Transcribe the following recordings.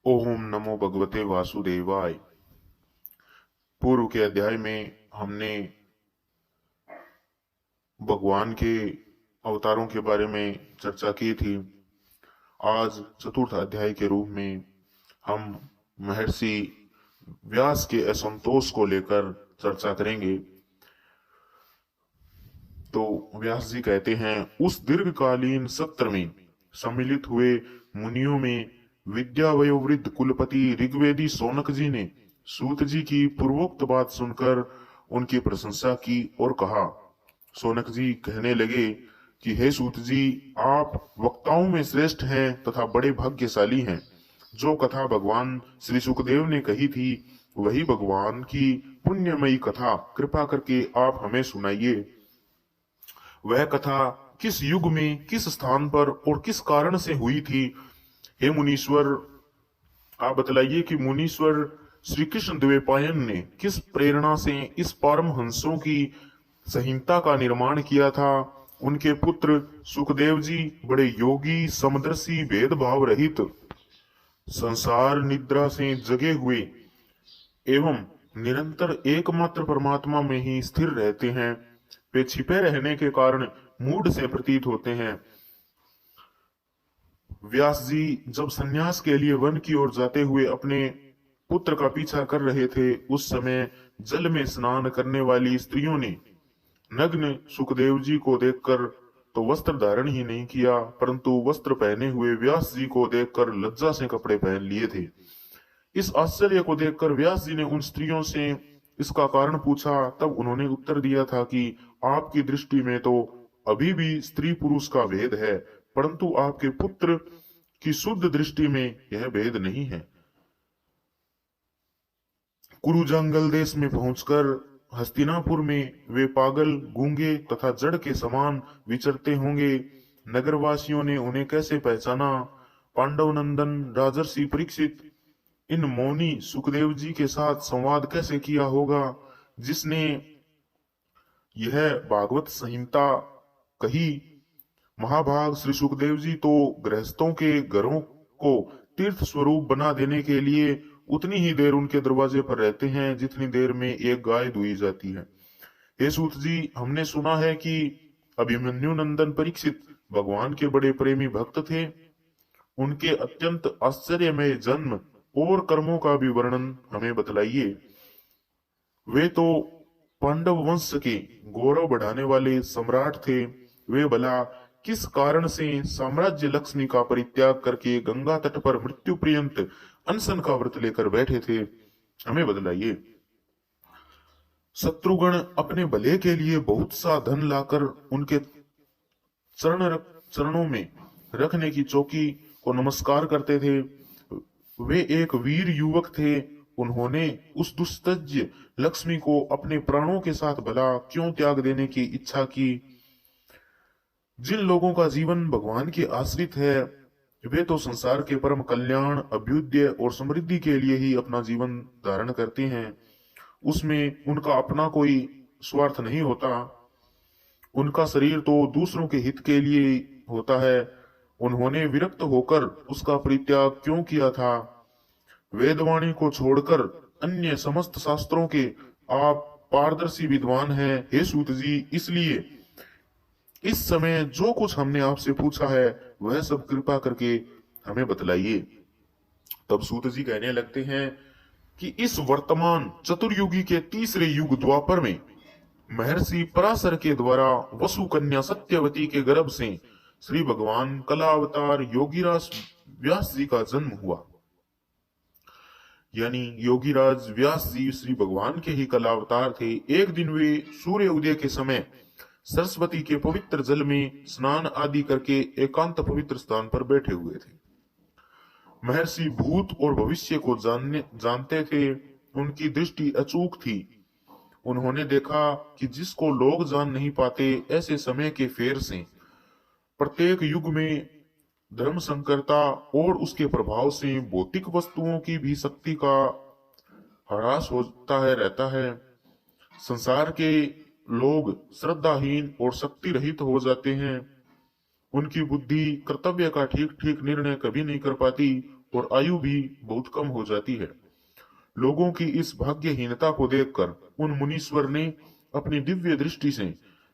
ओम नमो भगवते वासुदेवाय। पूर्व के अध्याय में हमने भगवान के अवतारों के बारे में चर्चा की थी। आज चतुर्थ अध्याय के रूप में हम महर्षि व्यास के असंतोष को लेकर चर्चा करेंगे। तो व्यास जी कहते हैं, उस दीर्घकालीन सत्र में सम्मिलित हुए मुनियों में विद्या वयोवृद्ध कुलपति ऋग्वेदी शौनक जी ने सूत जी की पूर्वोक्त बात सुनकर उनकी प्रशंसा की और कहा। शौनक जी कहने लगे कि हे सूत जी, आप वक्ताओं में श्रेष्ठ हैं तथा बड़े भाग्यशाली हैं। जो कथा भगवान श्री सुखदेव ने कही थी वही भगवान की पुण्यमयी कथा कृपा करके आप हमें सुनाइए। वह कथा किस युग में, किस स्थान पर और किस कारण से हुई थी? हे मुनीश्वर, आप बतलाइए कि मुनीश्वर श्री कृष्ण द्वैपायन ने किस प्रेरणा से इस परमहंसों की संहिता का निर्माण किया था। उनके पुत्र सुखदेव जी बड़े योगी, समदर्शी, भेदभाव रहित, संसार निद्रा से जगे हुए एवं निरंतर एकमात्र परमात्मा में ही स्थिर रहते हैं। वे छिपे रहने के कारण मूढ़ से प्रतीत होते हैं। व्यास जी जब संन्यास के लिए वन की ओर जाते हुए अपने पुत्र का पीछा कर रहे थे, उस समय जल में स्नान करने वाली स्त्रियों ने नग्न सुखदेव जी को देखकर तो वस्त्र धारण ही नहीं किया, परंतु वस्त्र पहने हुए व्यास जी को देखकर लज्जा से कपड़े पहन लिए थे। इस आश्चर्य को देखकर व्यास जी ने उन स्त्रियों से इसका कारण पूछा। तब उन्होंने उत्तर दिया था कि आपकी दृष्टि में तो अभी भी स्त्री पुरुष का भेद है, परंतु आपके पुत्र की शुद्ध दृष्टि में यह भेद नहीं है। कुरु जंगल देश में पहुंचकर हस्तिनापुर में वे पागल, गूंगे तथा जड़ के समान विचरते होंगे। नगरवासियों ने उन्हें कैसे पहचाना? पांडव नंदन राजर्षि परीक्षित इन मौनी सुखदेव जी के साथ संवाद कैसे किया होगा, जिसने यह भागवत संहिता कही। महाभाग श्री सुखदेव जी तो गृहस्थों के घरों को तीर्थ स्वरूप बना देने के लिए उतनी ही देर उनके दरवाजे पर रहते हैं जितनी देर में एक गाय दुही जाती है। हे सूत जी, हमने सुना है कि अभिमन्यु नंदन परीक्षित भगवान के बड़े प्रेमी भक्त थे। उनके अत्यंत आश्चर्यमय जन्म और कर्मों का भी वर्णन हमें बतलाइए। वे तो पांडव वंश के गौरव बढ़ाने वाले सम्राट थे। वे भला किस कारण से साम्राज्य लक्ष्मी का परित्याग करके गंगा तट पर मृत्यु पर्यंत अनशन का व्रत लेकर बैठे थे? हमें बतलाइए। शत्रुगण अपने भले के लिए बहुत सा धन लाकर उनके चरणों में रखने की चौकी को नमस्कार करते थे। वे एक वीर युवक थे। उन्होंने उस दुस्तज्य लक्ष्मी को अपने प्राणों के साथ भला क्यों त्याग देने की इच्छा की? जिन लोगों का जीवन भगवान के आश्रित है, वे तो संसार के परम कल्याण, अभ्युदय और समृद्धि के लिए ही अपना जीवन धारण करते हैं। उसमें उनका अपना कोई स्वार्थ नहीं होता। उनका शरीर तो दूसरों के हित के लिए होता है। उन्होंने विरक्त होकर उसका परित्याग क्यों किया था? वेदवाणी को छोड़कर अन्य समस्त शास्त्रों के आप पारदर्शी विद्वान हैं। हे सूत जी, इसलिए इस समय जो कुछ हमने आपसे पूछा है वह सब कृपा करके हमें बतलाइए। तब सूत जी कहने लगते हैं कि इस वर्तमान चतुर्युगी के तीसरे युग द्वापर में महर्षि पराशर के द्वारा वसु कन्या सत्यवती के गर्भ से श्री भगवान कलावतार योगीराज व्यास जी का जन्म हुआ। यानी योगीराज व्यास जी श्री भगवान के ही कलावतार थे। एक दिन वे सूर्य उदय के समय सरस्वती के पवित्र जल में स्नान आदि करके एकांत पवित्र स्थान पर बैठे हुए थे। महर्षि भूत और भविष्य को जानते थे। उनकी दृष्टि अचूक थी। उन्होंने देखा कि जिसको लोग जान नहीं पाते, ऐसे समय के फेर से प्रत्येक युग में धर्म संकरता और उसके प्रभाव से भौतिक वस्तुओं की भी शक्ति का ह्रास होता है रहता है। संसार के लोग श्रद्धाहीन और शक्ति रहित हो जाते हैं। उनकी बुद्धि कर्तव्य का ठीक ठीक निर्णय कभी नहीं कर पाती और आयु भी बहुत कम हो जाती है। लोगों की इस भाग्यहीनता को देखकर उन मुनीश्वर ने अपनी दिव्य दृष्टि से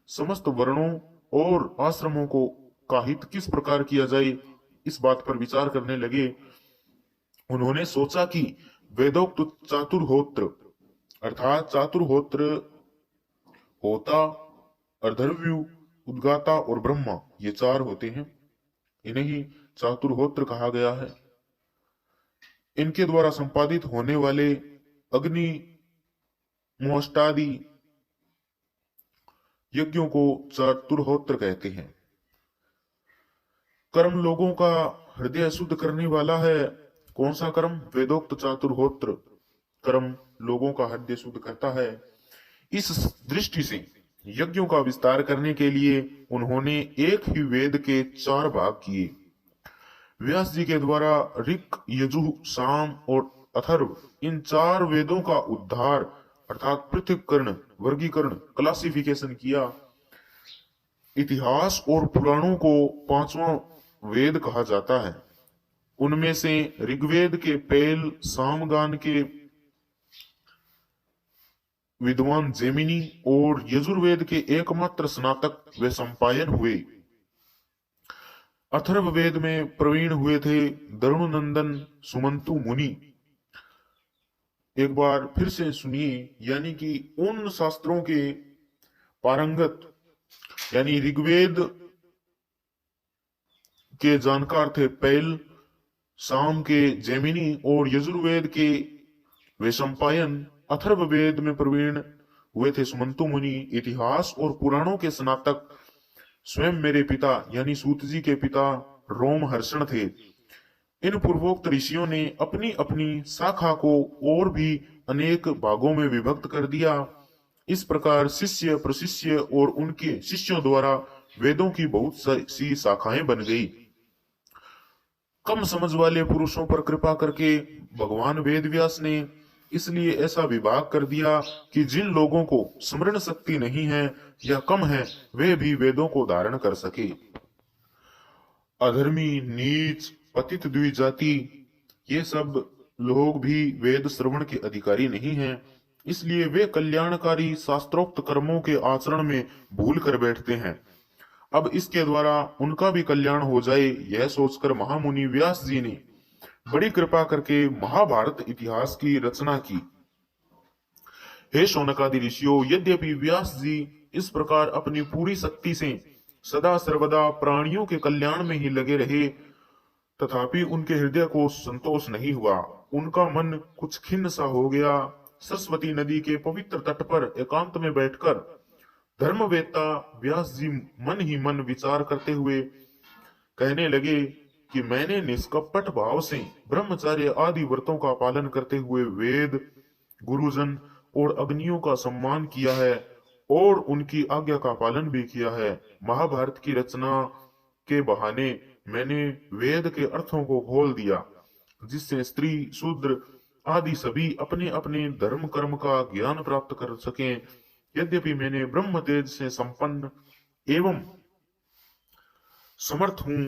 समस्त वर्णों और आश्रमों को का हित किस प्रकार किया जाए, इस बात पर विचार करने लगे। उन्होंने सोचा कि वेदोक्त चातुर्होत्र अर्थात चातुर्होत्र होता, अर्धव्यु, उद्गाता और ब्रह्मा, ये चार होते हैं। इन्हें ही चातुर्होत्र कहा गया है। इनके द्वारा संपादित होने वाले अग्नि मोष्टादि यज्ञों को चातुर्होत्र कहते हैं। कर्म लोगों का हृदय शुद्ध करने वाला है। कौन सा कर्म? वेदोक्त चातुर्होत्र कर्म लोगों का हृदय शुद्ध करता है। इस दृष्टि से यज्ञों का विस्तार करने के लिए उन्होंने एक ही वेद के 4 भाग किए। व्यास जी के द्वारा ऋक, यजुः, साम और अथर्व, इन 4 वेदों का उद्धार अर्थात पृथक्करण, वर्गीकरण, क्लासिफिकेशन किया। इतिहास और पुराणों को 5वां वेद कहा जाता है। उनमें से ऋग्वेद के पेल, सामगान के विद्वान जेमिनी और यजुर्वेद के एकमात्र स्नातक वे संपायन हुए। अथर्ववेद में प्रवीण हुए थे दरुणनंदन सुमंतु मुनि। एक बार फिर से सुनिए, यानी कि उन शास्त्रों के पारंगत यानी ऋग्वेद के जानकार थे पैल, साम के जेमिनी और यजुर्वेद के वैशंपायन, अथर्ववेद में प्रवीण हुए थे सुमंतु मुनि। इतिहास और पुराणों के स्नातक स्वयं मेरे पिता यानी सूत जी के पिता रोमहर्षण थे। इन पूर्वोक्त ऋषियों ने अपनी अपनी शाखा को और भी अनेक भागों में विभक्त कर दिया। इस प्रकार शिष्य प्रशिष्य और उनके शिष्यों द्वारा वेदों की बहुत सी शाखाएं बन गई। कम समझ वाले पुरुषों पर कृपा करके भगवान वेद व्यास ने इसलिए ऐसा विभाग कर दिया कि जिन लोगों को स्मरण शक्ति नहीं है या कम है, वे भी वेदों को धारण कर सके। अधर्मी, नीच, पतित द्विजाति, ये सब लोग भी वेद श्रवण के अधिकारी नहीं हैं। इसलिए वे कल्याणकारी शास्त्रोक्त कर्मों के आचरण में भूल कर बैठते हैं। अब इसके द्वारा उनका भी कल्याण हो जाए, यह सोचकर महामुनि व्यास जी ने बड़ी कृपा करके महाभारत इतिहास की रचना की। हे शौनकादि ऋषियों, यद्यपि व्यास जी इस प्रकार अपनी पूरी शक्ति से सदा सर्वदा प्राणियों के कल्याण में ही लगे रहे, तथापि उनके हृदय को संतोष नहीं हुआ। उनका मन कुछ खिन्न सा हो गया। सरस्वती नदी के पवित्र तट पर एकांत में बैठकर धर्मवेत्ता व्यास जी मन ही मन विचार करते हुए कहने लगे कि मैंने निष्कपट भाव से ब्रह्मचर्य आदि व्रतों का पालन करते हुए वेद, गुरुजन और अग्नियों का सम्मान किया है और उनकी आज्ञा का पालन भी किया है। महाभारत की रचना के बहाने मैंने वेद के अर्थों को खोल दिया, जिससे स्त्री, शूद्र आदि सभी अपने अपने धर्म कर्म का ज्ञान प्राप्त कर सकें। यद्यपि मैंने ब्रह्म तेज से संपन्न एवं समर्थ हूं,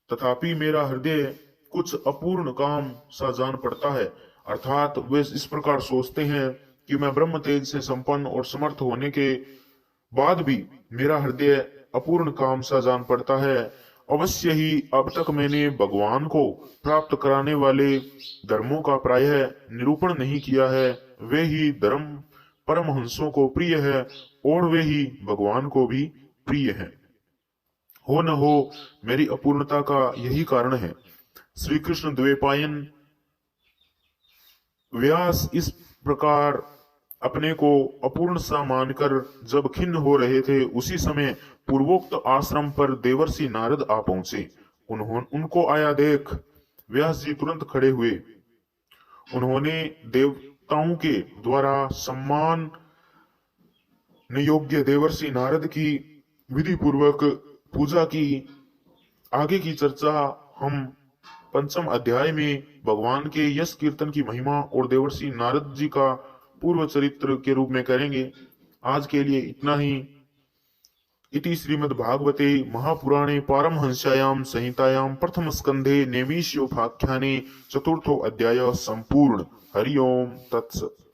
तथापि मेरा हृदय कुछ अपूर्ण काम सा जान पड़ता है। अर्थात वे इस प्रकार सोचते हैं कि मैं ब्रह्म तेज से संपन्न और समर्थ होने के बाद भी मेरा हृदय अपूर्ण काम सा जान पड़ता है। अवश्य ही अब तक मैंने भगवान को प्राप्त कराने वाले धर्मों का प्रायः निरूपण नहीं किया है। वे ही धर्म परमहंसों को प्रिय है और वे ही भगवान को भी प्रिय है। हो न हो मेरी अपूर्णता का यही कारण है। श्री कृष्ण द्वैपायन व्यास इस प्रकार अपने को अपूर्ण सा मानकर जब खिन्न हो रहे थे, उसी समय पूर्वोक्त आश्रम पर देवर्षि नारद आ पहुंचे। उनको आया देख व्यास जी तुरंत खड़े हुए। उन्होंने देवताओं के द्वारा सम्मान योग्य देवर्षि नारद की विधि पूर्वक पूजा की। आगे की चर्चा हम 5वें अध्याय में भगवान के यश कीर्तन की महिमा और देवर्षि नारद जी का पूर्व चरित्र के रूप में करेंगे। आज के लिए इतना ही। इति श्रीमद्भागवते महापुराणे पारमहंस्यायां संहितायां प्रथमस्कन्धे नैमिषोपाख्याने चतुर्थो अध्याय संपूर्ण। हरि ओम तत्सत्।